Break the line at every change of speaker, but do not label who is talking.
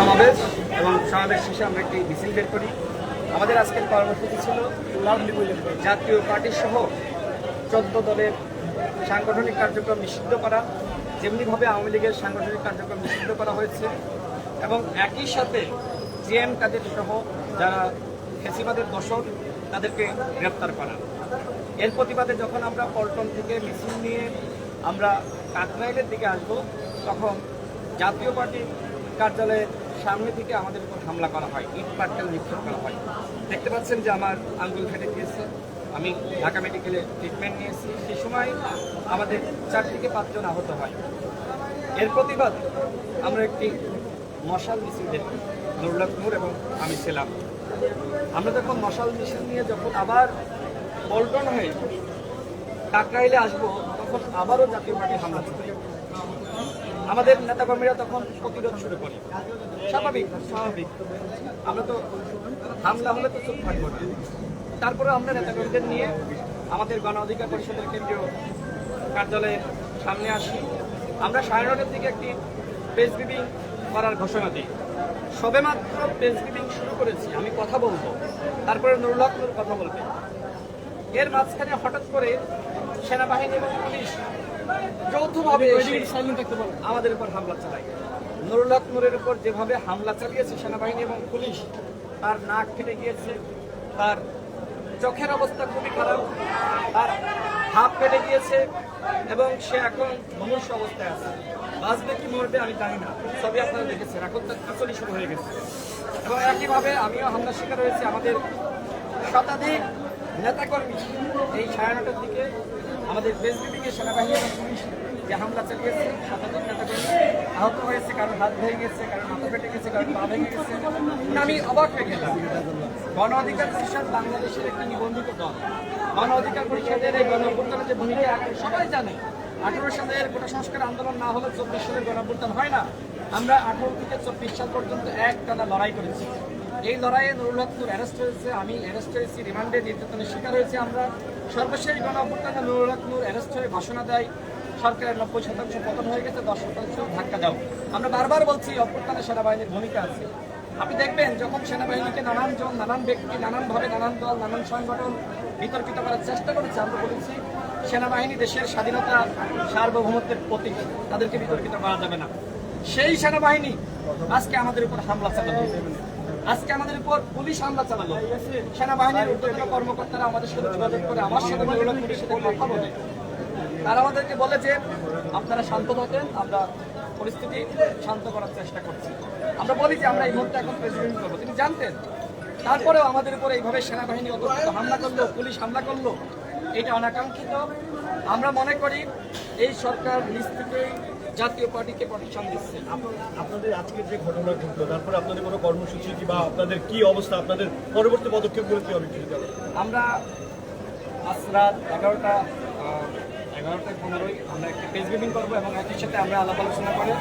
সমাবেশ এবং সমাবেশ শেষে আমরা একটি মিছিল বের করি। আমাদের আজকের কর্মসূচি ছিল জাতীয় পার্টি সহ 14 দলের সাংগঠনিক কার্যক্রম নিষিদ্ধ করা, যেমনিভাবে আওয়ামী লীগের সাংগঠনিক কার্যক্রম নিষিদ্ধ করা হয়েছে এবং একই সাথে জিএম কাদের সহ যারা ফ্যাসিবাদের দোসর তাদেরকে গ্রেপ্তার করা। এর প্রতিবাদে যখন আমরা পল্টন থেকে মিছিল নিয়ে আমরা কাকরাইলের দিকে আসব, তখন জাতীয় পার্টির কার্যালয়ের সামনে থেকে আমাদের উপর হামলা করা হয়, ইট পাটকেল নিক্ষেপ করা হয়। দেখতে পাচ্ছেন যে আমার আঙ্গুল ফেটে গিয়েছে, আমি ঢাকা মেডিকেলে ট্রিটমেন্ট নিয়েছি। সেই সময় আমাদের 4 থেকে 5 জন আহত হয়। এর প্রতিবাদ আমরা একটি মশাল মিছিল দেখি, নুরুল হক নূর এবং আমি ছিলাম। আমরা যখন মশাল মিছিল নিয়ে যখন আবার পল্টন হয়ে কাকরাইলে আসবো, তখন আবারও জাতীয় পার্টি হামলা ছিল। আমাদের নেতাকর্মীরা তখন প্রতিরোধ শুরু করে। স্বাভাবিক, আমরা তো হামলা হলে তো চুপ থাকবো না। তারপরে আমরা নেতাকর্মীদের নিয়ে আমাদের গণ অধিকার পরিষদের কেন্দ্রীয় কার্যালয়ের সামনে আসি। আমরা 9:30টার দিকে একটি প্রেস ব্রিফিং করার ঘোষণা দিই। সবেমাত্র প্রেস ব্রিফিং শুরু করেছি, আমি কথা বলবো, তারপরে নুরুল হক নূর কথা বলবে। এর মাঝখানে হঠাৎ করে সেনাবাহিনী এবং পুলিশ যৌথভাবে আমাদের উপর হামলা চালায়। নুরুল হক নূরের উপর যেভাবে হামলা চালিয়েছে সেনাবাহিনী এবং পুলিশ, তার নাক ফেটে গিয়েছে, তার চোখের অবস্থা খুবই খারাপ, তার হাত ফেটে গিয়েছে এবং সে এখন মুমূর্ষ অবস্থায় আছে। বাঁচবে কি মরবে আমি জানি না, সবই আপনারা দেখেছেন। এখন তার খিচুড়ি শুরু হয়ে গেছে এবং একইভাবে আমিও হামলার শিকার হয়েছি। আমাদের শতাধিক নেতাকর্মী এই 9:30টার দিকে আমাদের প্রেস ব্রিফিংয়ে সেনাবাহিনী এবং পুলিশ যে হামলা চালিয়েছে, শতাধিক নেতাকর্মী আহত হয়েছে, কারণ হাত ভেঙে গেছে, কারণ মাথা ফেটে গেছে, কারণ পা ভেঙে গেছে। আমি অবাক হয়ে গেলাম। গণ অধিকার পরিষদ বাংলাদেশের একটি নিবন্ধিত দল। গণ অধিকার পরিষদের এই গণ অভ্যুত্থানের যে ভূমিকা সবাই জানে। 18 সালের কোটা সংস্কার আন্দোলন না হলে 24 সালের গণ অভ্যুত্থান হয় না। আমরা 18 থেকে 24 সাল পর্যন্ত একটানা লড়াই করেছি। এই লড়াইয়ে নুরুল হক নূর অ্যারেস্ট হয়েছে, আমি অ্যারেস্ট হয়েছি, রিমান্ডে নির্যাতনের শিকার হয়েছে আমরা। সর্বশেষ গণ অভ্যুত্থানে নুরুল হক নূর অ্যারেস্ট হয়ে ঘোষণা দেয় সরকারের 90% পতন হয়ে গেছে, 10% ধাক্কা দাও। আমরা বারবার বলছি অভ্যুত্থানে সেনাবাহিনীর ভূমিকা আছে। আপনি দেখবেন যখন সেনাবাহিনীকে নানান জন, নানান ব্যক্তি, নানানভাবে, নানান দল, নানান সংগঠন বিতর্কিত করার চেষ্টা করেছে, আমরা বলেছি সেনাবাহিনী দেশের স্বাধীনতা সার্বভৌমত্বের প্রতীক, তাদেরকে বিতর্কিত করা যাবে না। সেই সেনাবাহিনী আজকে আমাদের উপর হামলা চালালো, আজকে আমাদের উপর পুলিশ হামলা চালালো। সেনাবাহিনীর ঊর্ধ্বতন কর্মকর্তারা আমাদের সাথে যোগাযোগ করে, আমার সাথে পুলিশের সাথে কথা বলে, তারা আমাদেরকে বলে যে আপনারা শান্ত থাকেন, আমরা পরিস্থিতি শান্ত করার চেষ্টা করছি। আমরা বলি যে আমরা এই মুহূর্তে এখন প্রেসিডেন্ট করবো, তিনি জানতেন। তারপরেও আমাদের উপরে এইভাবে সেনাবাহিনী অতর্কিত হামলা করলো, পুলিশ হামলা করলো, এটা অনাকাঙ্ক্ষিত। আমরা মনে করি এই সরকার নিজ থেকেই জাতীয় পার্টিকে প্রোটেকশন দিচ্ছে।
আপনাদের আজকে যে ঘটনা ঘটলো, তারপরে আপনাদের কোনো কর্মসূচি বা আপনাদের কি অবস্থা, আপনাদের পরবর্তী পদক্ষেপগুলো কি হবে?
আমরা আজ রাত 11:15 আমরা একটি প্রেস ব্রিফিং করবো এবং একই সাথে আমরা আলাপ আলোচনা করে